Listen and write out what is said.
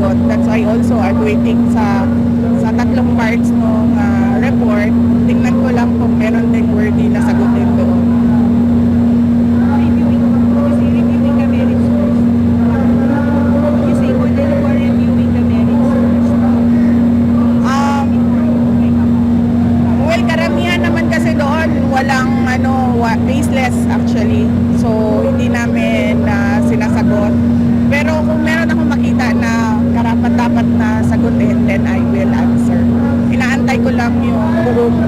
sagot. That's why also I'm waiting sa tatlong parts ng report. Tingnan ko lang kung meron ding worthy na sagutin doon. Reviewing the merits first. You say more than for reviewing the merits first. Well, karamihan naman kasi doon walang baseless actually. So, hindi namin sinasagot. Pero kung meron akong makita na karapat-dapat na sagutin, then I will answer. Inaantay ko lang yung buong